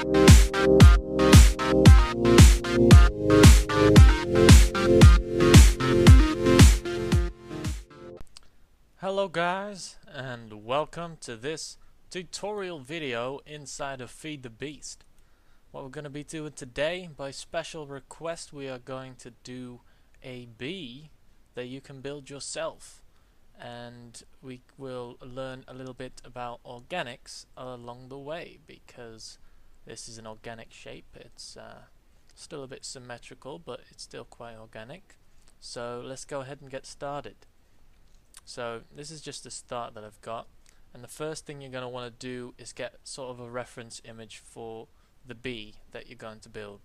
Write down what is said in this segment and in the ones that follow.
Hello guys, and welcome to this tutorial video inside of Feed the Beast. What we're going to be doing today, by special request, we are going to do a bee that you can build yourself, and we will learn a little bit about organics along the way, because this is an organic shape. It's still a bit symmetrical, but it's still quite organic. So let's go ahead and get started. So this is just the start that I've got, and the first thing you're going to want to do is get sort of a reference image for the bee that you're going to build.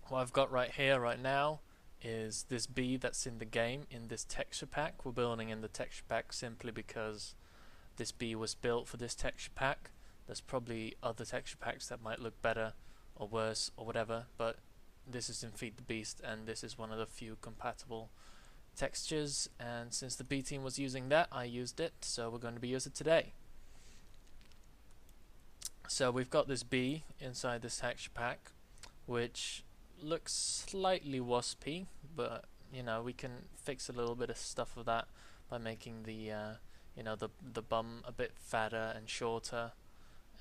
What I've got right here right now is this bee that's in the game in this texture pack. We're building in the texture pack simply because this bee was built for this texture pack. There's probably other texture packs that might look better or worse or whatever, but this is in Feed the Beast, and this is one of the few compatible textures, and since the B team was using that, I used it, so we're going to be using it today. So we've got this bee inside this texture pack, which looks slightly waspy, but you know, we can fix a little bit of stuff of that by making the you know, the bum a bit fatter and shorter,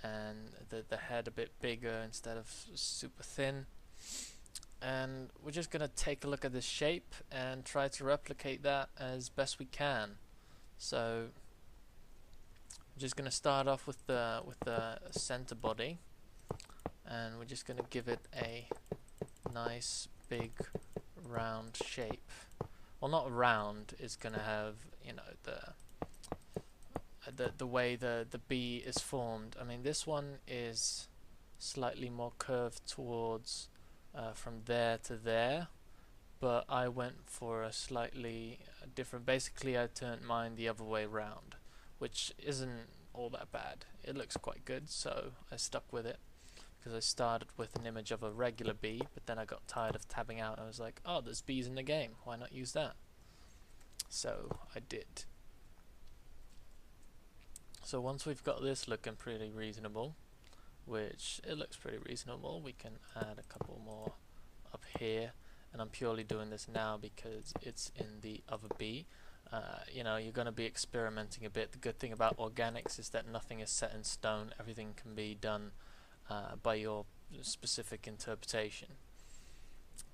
and the head a bit bigger instead of super thin. And we're just going to take a look at this shape and try to replicate that as best we can. So we're just going to start off with the center body, and we're just going to give it a nice big round shape. Well, not round, it's going to have, you know, the way the bee is formed. I mean, this one is slightly more curved towards from there to there, but I went for a slightly different. Basically, I turned mine the other way round, which isn't all that bad. It looks quite good, so I stuck with it, because I started with an image of a regular bee, but then I got tired of tabbing out. I was like, oh, there's bees in the game, why not use that? So I did. So once we've got this looking pretty reasonable, which it looks pretty reasonable, we can add a couple more up here, and I'm purely doing this now because it's in the other bee. You know, you're going to be experimenting a bit. The good thing about organics is that nothing is set in stone. Everything can be done by your specific interpretation.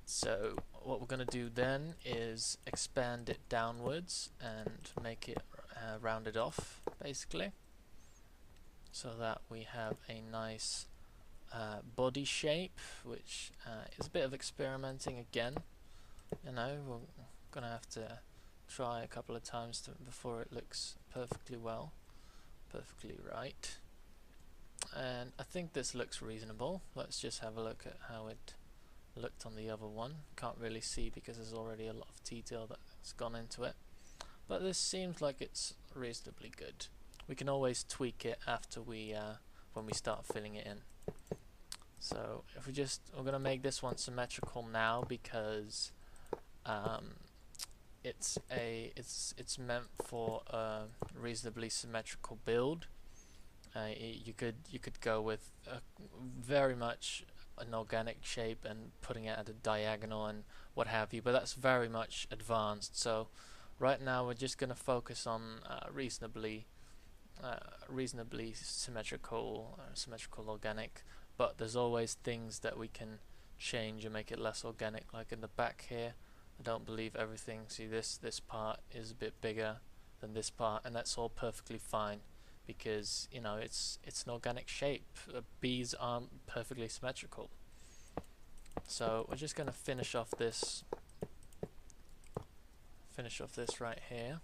So what we're going to do then is expand it downwards and make it rounded off, basically, so that we have a nice body shape, which is a bit of experimenting again. You know, we're gonna have to try a couple of times before it looks perfectly right. And I think this looks reasonable. Let's just have a look at how it looked on the other one. Can't really see because there's already a lot of detail that's gone into it, but this seems like it's reasonably good. We can always tweak it after we when we start filling it in. So if we're gonna make this one symmetrical now, because it's meant for a reasonably symmetrical build. You could go with very much an organic shape and putting it at a diagonal and what have you, but that's very much advanced. So right now we're just gonna focus on reasonably symmetrical organic, but there's always things that we can change and make it less organic, like in the back here. I don't believe everything. See, this part is a bit bigger than this part, and that's all perfectly fine, because you know, it's an organic shape. Bees aren't perfectly symmetrical. So we're just going to finish off this right here,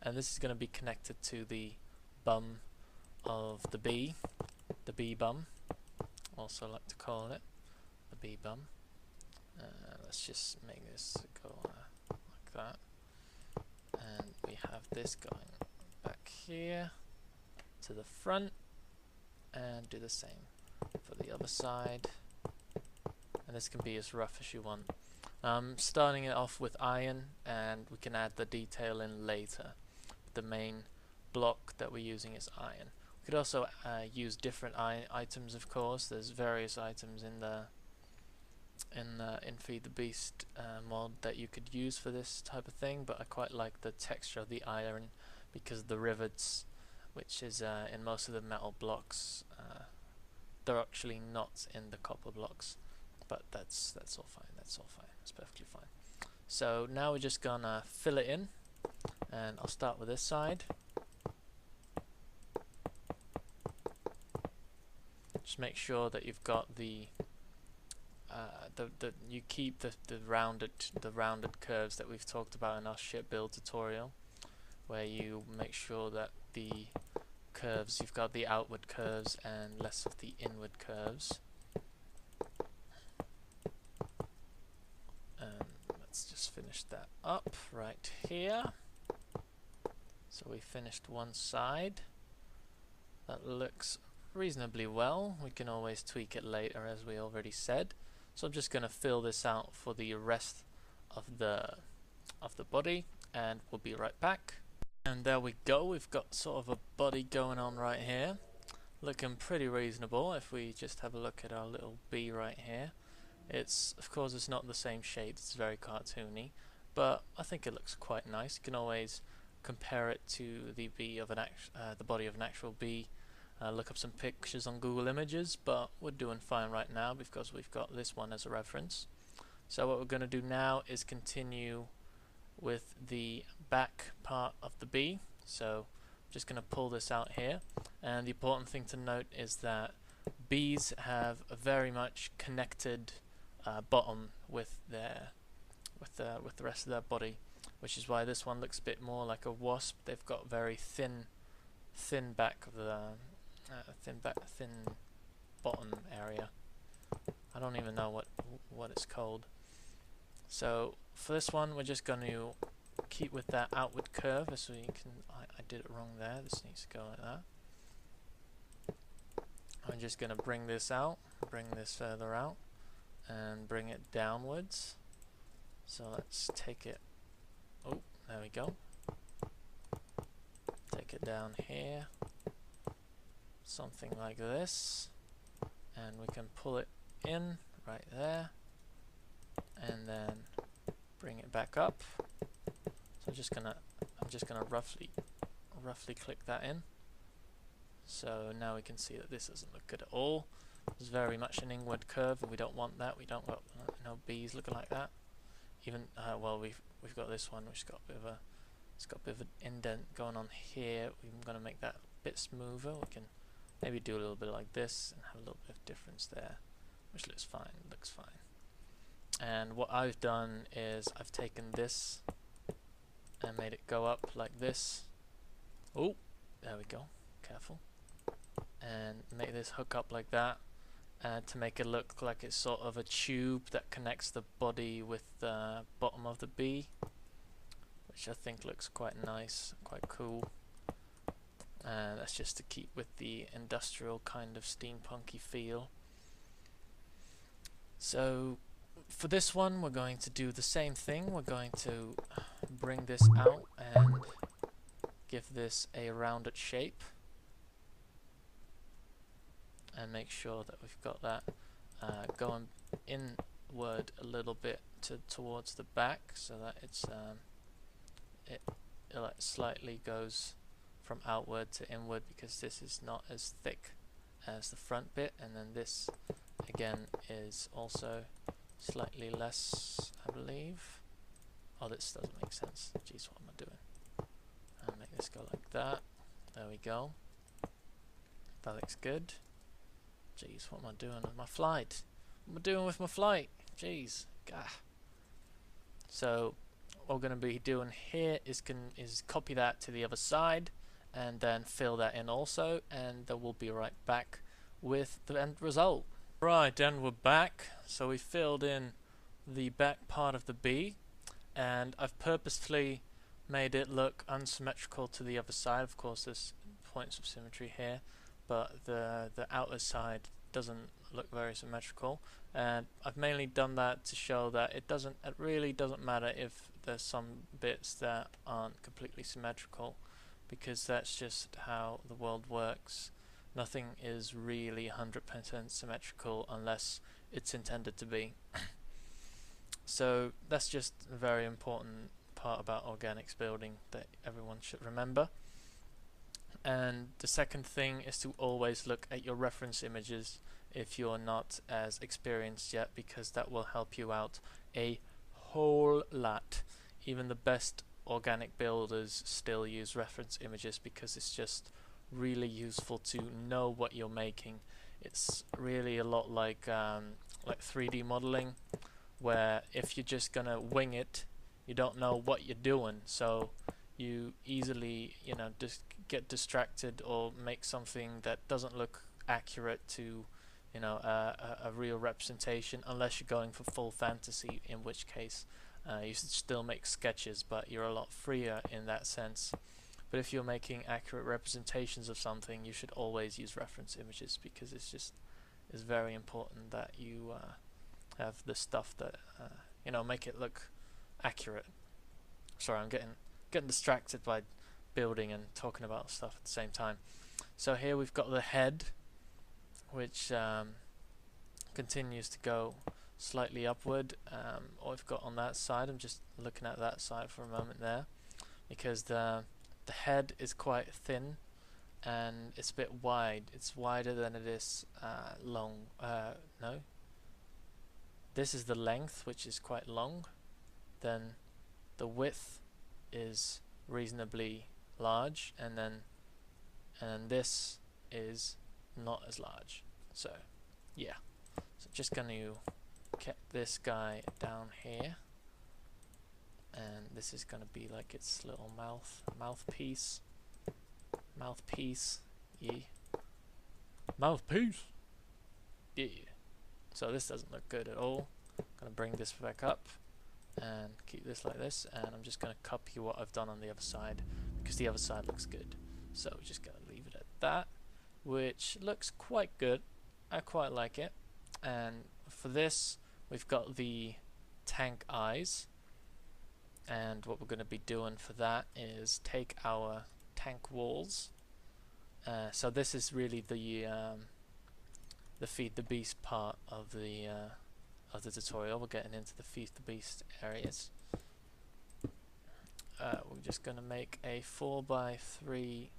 and this is going to be connected to the bum of the bee bum, also like to call it the bee bum. Let's just make this go like that, and we have this going back here to the front, and do the same for the other side, and this can be as rough as you want. Starting it off with iron, and we can add the detail in later. The main block that we're using is iron. You could also use different items, of course. There's various items in the in Feed the Beast mod that you could use for this type of thing, but I quite like the texture of the iron because the rivets, which is in most of the metal blocks, they're actually not in the copper blocks, but that's all fine. That's all fine. That's perfectly fine. So now we're just gonna fill it in, and I'll start with this side. Just make sure that you've got the you keep the rounded curves that we've talked about in our ship build tutorial, where you make sure that the curves, you've got the outward curves and less of the inward curves. And let's just finish that up right here. So we finished one side. That looks reasonably well. We can always tweak it later, as we already said. So I'm just going to fill this out for the rest of the body, and we'll be right back. And there we go. We've got sort of a body going on right here, looking pretty reasonable. If we just have a look at our little bee right here, of course it's not the same shade. It's very cartoony, but I think it looks quite nice. You can always compare it to the body of an actual bee. Look up some pictures on Google Images, but we're doing fine right now because we've got this one as a reference. So what we're going to do now is continue with the back part of the bee. So I'm just going to pull this out here, and the important thing to note is that bees have a very much connected bottom with the rest of their body, which is why this one looks a bit more like a wasp. They've got very thin back of the thin bottom area. I don't even know what it's called. So for this one, we're just going to keep with that outward curve. So you can, I did it wrong there. This needs to go like that. I'm just going to bring this out, bring this further out, and bring it downwards. So let's take it. Oh, there we go. Take it down here. Something like this, and we can pull it in right there, and then bring it back up. So I'm just gonna roughly click that in. So now we can see that this doesn't look good at all. It's very much an inward curve, and we don't want that. We don't want no bees looking like that. Even well, we've got this one which got a bit of an indent going on here. We're gonna make that a bit smoother. We can maybe do a little bit like this and have a little bit of difference there, which looks fine. Looks fine. And what I've done is I've taken this and made it go up like this. Oh, there we go. Careful. And make this hook up like that, to make it look like it's sort of a tube that connects the body with the bottom of the bee, which I think looks quite nice, quite cool. And that's just to keep with the industrial kind of steampunky feel. So for this one, we're going to do the same thing. We're going to bring this out and give this a rounded shape, and make sure that we've got that going inward a little bit towards the back, so that it like slightly goes from outward to inward, because this is not as thick as the front bit, and then this again is also slightly less, I believe. Oh, this doesn't make sense. Jeez, what am I doing? I'll make this go like that. There we go. That looks good. Jeez, what am I doing with my flight? What am I doing with my flight? Jeez. Gah. So what we're going to be doing here is copy that to the other side, and then fill that in also, and then we'll be right back with the end result. Right, and we're back. So we filled in the back part of the bee, and I've purposefully made it look unsymmetrical to the other side. Of course, there's points of symmetry here, but the outer side doesn't look very symmetrical, and I've mainly done that to show that it really doesn't matter if there's some bits that aren't completely symmetrical, because that's just how the world works. Nothing is really 100% symmetrical unless it's intended to be. So that's just a very important part about organics building that everyone should remember. And the second thing is to always look at your reference images if you're not as experienced yet, because that will help you out a whole lot. Even the best organic builders still use reference images because it's just really useful to know what you're making. It's really a lot like 3D modeling, where if you're just gonna wing it, you don't know what you're doing, so you easily, just get distracted or make something that doesn't look accurate to, a real representation, unless you're going for full fantasy, in which case you should still make sketches, but you're a lot freer in that sense. But if you're making accurate representations of something, you should always use reference images, because it's very important that you have the stuff that make it look accurate. Sorry, I'm getting distracted by building and talking about stuff at the same time. So here we've got the head, which continues to go slightly upward. What we've got on that side, I'm just looking at that side for a moment there, because the head is quite thin and it's a bit wide. It's wider than it is long. No, this is the length, which is quite long. Then the width is reasonably large, and then this is not as large. So yeah, so just going to get this guy down here, and this is going to be like its little mouthpiece, yeah, mouthpiece, yeah. So this doesn't look good at all. I'm going to bring this back up and keep this like this, and I'm just going to copy what I've done on the other side, because the other side looks good. So we're just going to leave it at that, which looks quite good. I quite like it. And for this, we've got the tank eyes, and what we're going to be doing for that is take our tank walls. So this is really the feed the beast part of the tutorial. We're getting into the feed the beast areas. We're just going to make a 4x3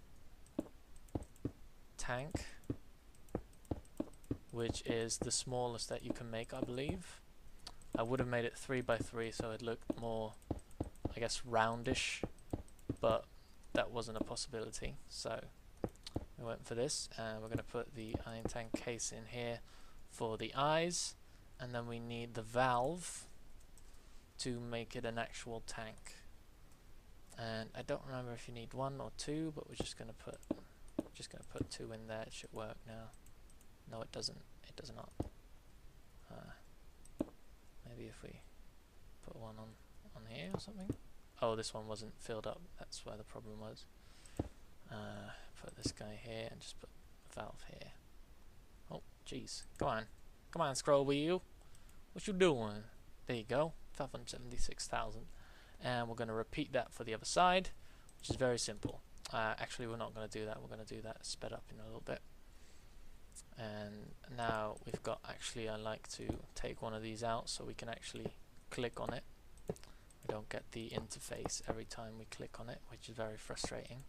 tank, which is the smallest that you can make, I believe. I would have made it 3x3 so it looked more, I guess, roundish, but that wasn't a possibility, so we went for this. And we're going to put the iron tank case in here for the eyes, and then we need the valve to make it an actual tank. And I don't remember if you need 1 or 2, but we're just going to put 2 in there. It should work now. No, it doesn't. It does not. Maybe if we put 1 on here or something. Oh, this one wasn't filled up. That's where the problem was. Put this guy here and just put a valve here. Oh, jeez. Come on, scroll wheel. What you doing? There you go. 576,000. And we're going to repeat that for the other side, which is very simple. Actually, we're not going to do that. We're going to do that sped up in a little bit. And now we've got, actually, I like to take one of these out so we can actually click on it. We don't get the interface every time we click on it, which is very frustrating.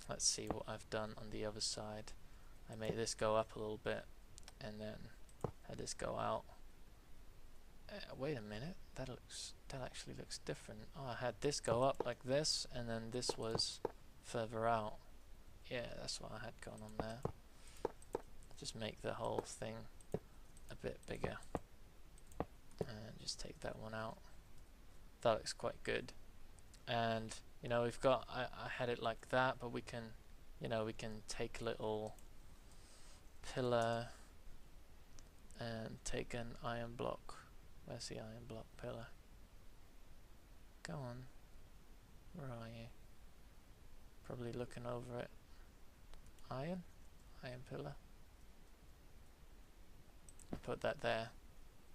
Let's see what I've done on the other side. I made this go up a little bit, and then had this go out. Wait a minute, that actually looks different. Oh, I had this go up like this, and then this was further out. Yeah, that's what I had going on there. Just make the whole thing a bit bigger, and just take that one out. That looks quite good. And we've got, I had it like that, but we can, we can take a little pillar and take an iron block. Where's the iron block pillar? Go on. Where are you? Probably looking over it. Iron pillar. Put that there,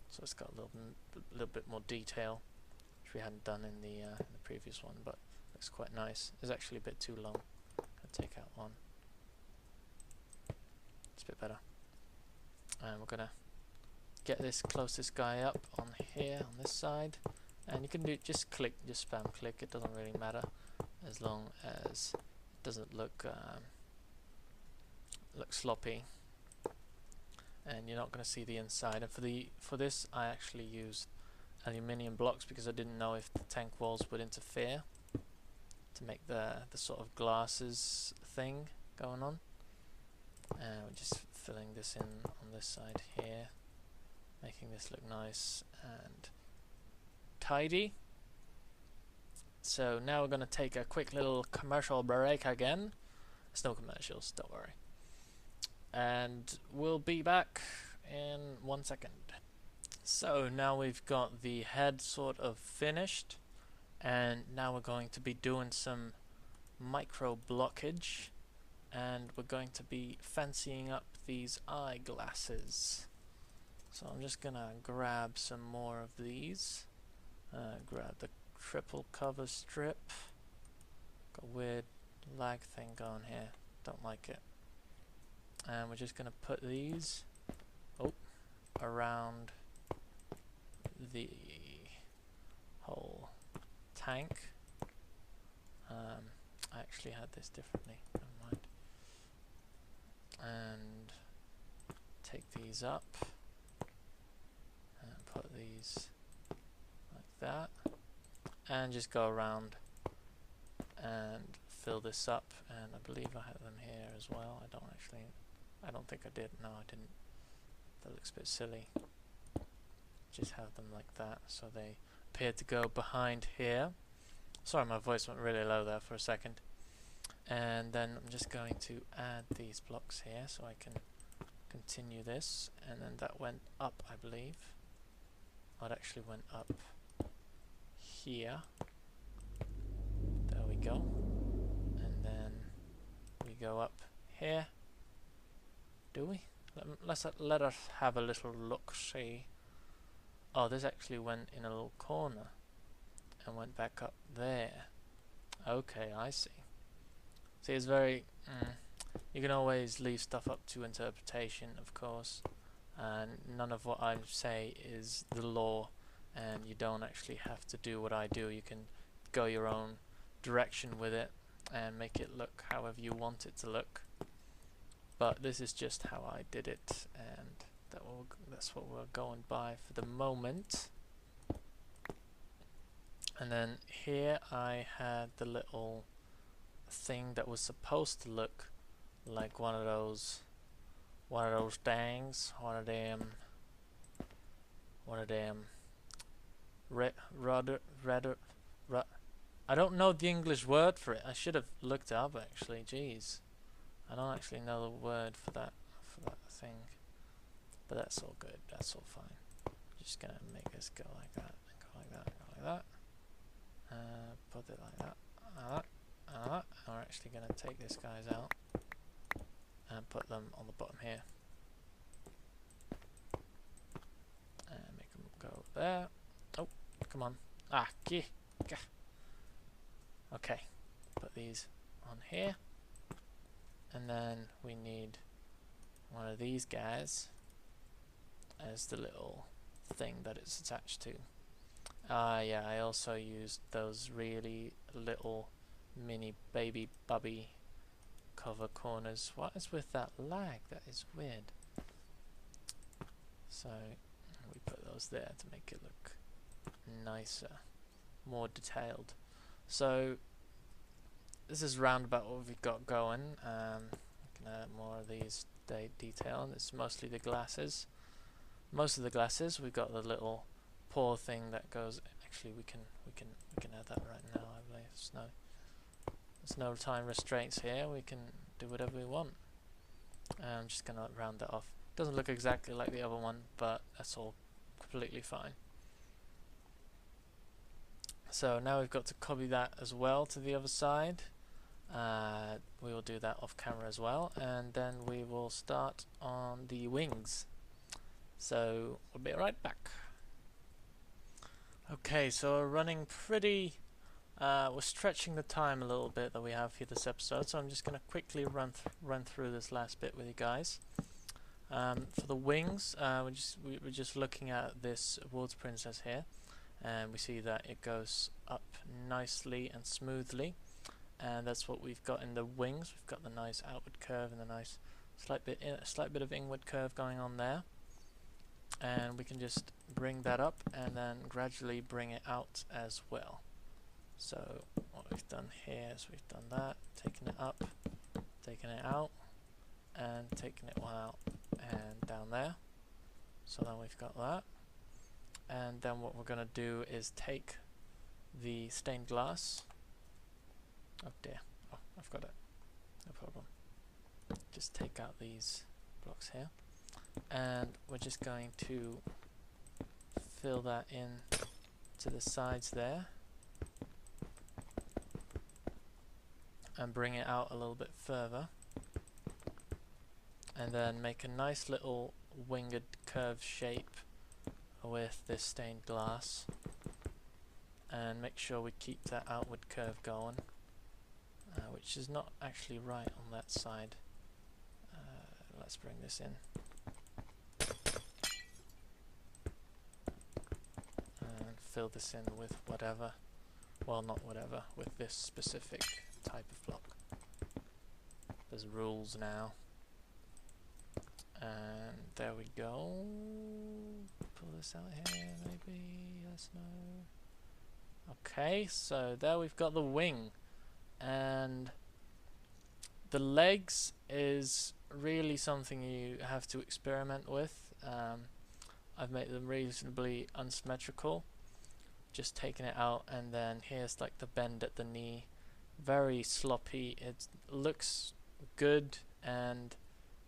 so it's got a little bit more detail, which we hadn't done in the previous one, but looks quite nice. It's actually a bit too long. I'll take out one. That's a bit better. And we're gonna get this closest guy up on here on this side, and you can do just spam click. It doesn't really matter as long as it doesn't look sloppy, and you're not going to see the inside. And for this, I actually used aluminium blocks because I didn't know if the tank walls would interfere to make the sort of glasses thing going on. And we're just filling this in on this side here, making this look nice and tidy. So now we're going to take a quick little commercial break again. There's no commercials, don't worry. And we'll be back in 1 second. So now we've got the head sort of finished, and now we're going to be doing some micro blockage, and we're going to be fancying up these eyeglasses. So I'm just gonna grab some more of these. Grab the triple cover strip. Got a weird lag thing going here, don't like it. And we're just gonna put these around the whole tank. I actually had this differently, never mind. And take these up and put these like that, and just go around and fill this up. And I believe I had them here as well. I don't think I did. No, I didn't. That looks a bit silly. Just have them like that, so they appear to go behind here. Sorry, my voice went really low there for a second. And then I'm just going to add these blocks here so I can continue this. And then that went up, I believe. Oh, it actually went up here. There we go. And then we go up here. Do we? Let us have a little look, see. Oh, this actually went in a little corner and went back up there. Okay, I see. See, it's very... you can always leave stuff up to interpretation, of course. And none of what I say is the law, and you don't actually have to do what I do. You can go your own direction with it and make it look however you want it to look. But this is just how I did it, and that's what we're going by for the moment. And then here I had the little thing that was supposed to look like one of those things, one of them I don't know the English word for it. I should have looked it up actually. Jeez, I don't actually know the word for that thing, but that's all good. That's all fine. Just gonna make this go like that, and go like that, and go like that. Put it like that, and we're actually gonna take these guys out and put them on the bottom here, and make them go there. Oh, come on! Okay, put these on here. And then we need one of these guys as the little thing that it's attached to. Yeah, I also used those really little mini baby bubby cover corners. What is with that lag? That is weird. So we put those there to make it look nicer, more detailed. So this is round about what we've got going. We can add more of these detail. It's mostly the glasses. Most of the glasses, we've got the little paw thing that goes. Actually, we can add that right now. I believe there's no time restraints here. We can do whatever we want. I'm just gonna round that off. Doesn't look exactly like the other one, but that's all completely fine. So now we've got to copy that as well to the other side. We will do that off camera as well, and then we will start on the wings. So we'll be right back. Okay, so we're running pretty... we're stretching the time a little bit that we have here this episode, so I'm just going to quickly run through this last bit with you guys. For the wings, we're just looking at this Water Princess here, and we see that it goes up nicely and smoothly, and that's what we've got in the wings. We've got the nice outward curve and the nice slight bit of inward curve going on there, and we can just bring that up and then gradually bring it out as well. So what we've done here is we've done that, taken it up, taken it out, and taking it one out and down there. So then we've got that, and then what we're going to do is take the stained glass. Oh dear, oh, I've got it, no problem. Just take out these blocks here, and we're just going to fill that in to the sides there and bring it out a little bit further, and then make a nice little winged curved shape with this stained glass, and make sure we keep that outward curve going, which is not actually right on that side. Let's bring this in and fill this in with whatever, well, not whatever, with this specific type of block. There's rules now. And there we go. Pull this out here, maybe. Yes, no. Okay, so there we've got the wing, and the legs is really something you have to experiment with. I've made them reasonably unsymmetrical, just taking it out, and then here's like the bend at the knee. Very sloppy. It looks good and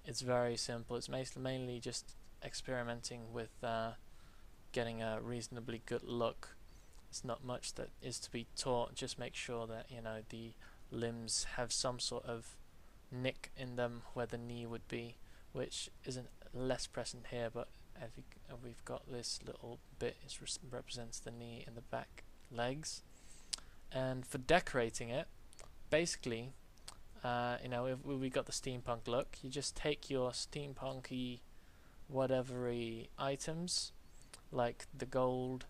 it's very simple. It's mainly just experimenting with getting a reasonably good look. It's not much that is to be taught. Just make sure that, you know, the limbs have some sort of nick in them where the knee would be, which isn't less present here, but as we've got this little bit, it represents the knee and the back legs. And for decorating it, basically, you know, if we got the steampunk look, you just take your steampunky whatevery items, like the gold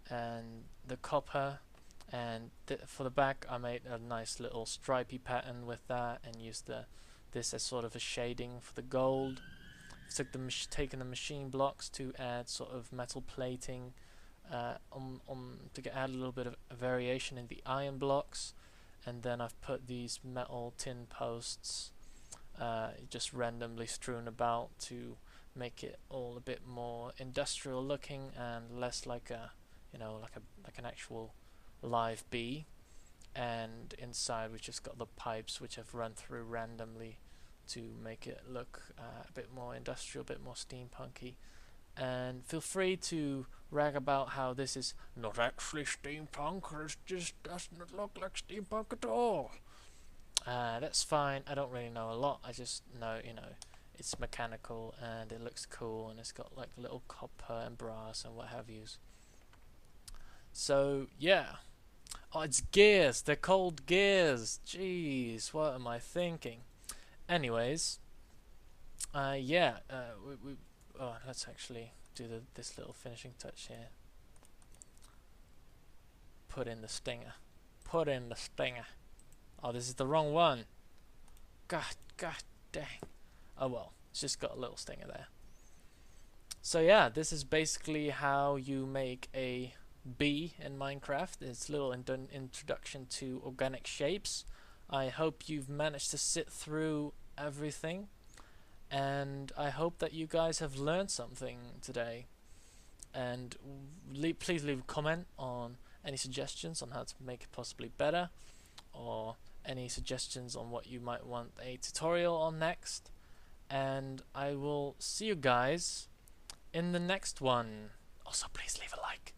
and the copper, and for the back I made a nice little stripy pattern with that, and used this as sort of a shading for the gold. Taken the machine blocks to add sort of metal plating, add a little bit of a variation in the iron blocks, and then I've put these metal tin posts just randomly strewn about to make it all a bit more industrial looking and less like a, you know, like an actual live bee. And inside we've just got the pipes which I've run through randomly to make it look a bit more industrial, a bit more steampunky. And feel free to rag about how this is not actually steampunk, it just doesn't look like steampunk at all. That's fine. I don't really know a lot. I just know, you know, it's mechanical and it looks cool, and it's got like little copper and brass and what have yous. So yeah. Oh, it's gears. They're called gears. Jeez, what am I thinking? Anyways, yeah. Oh, let's actually do this little finishing touch here. Put in the stinger. Put in the stinger. Oh, this is the wrong one. God dang. Oh well, it's just got a little stinger there. So yeah, this is basically how you make a bee in Minecraft. It's a little introduction to organic shapes. I hope you've managed to sit through everything, and I hope that you guys have learned something today. And please leave a comment on any suggestions on how to make it possibly better, or any suggestions on what you might want a tutorial on next. And I will see you guys in the next one. Also, please leave a like.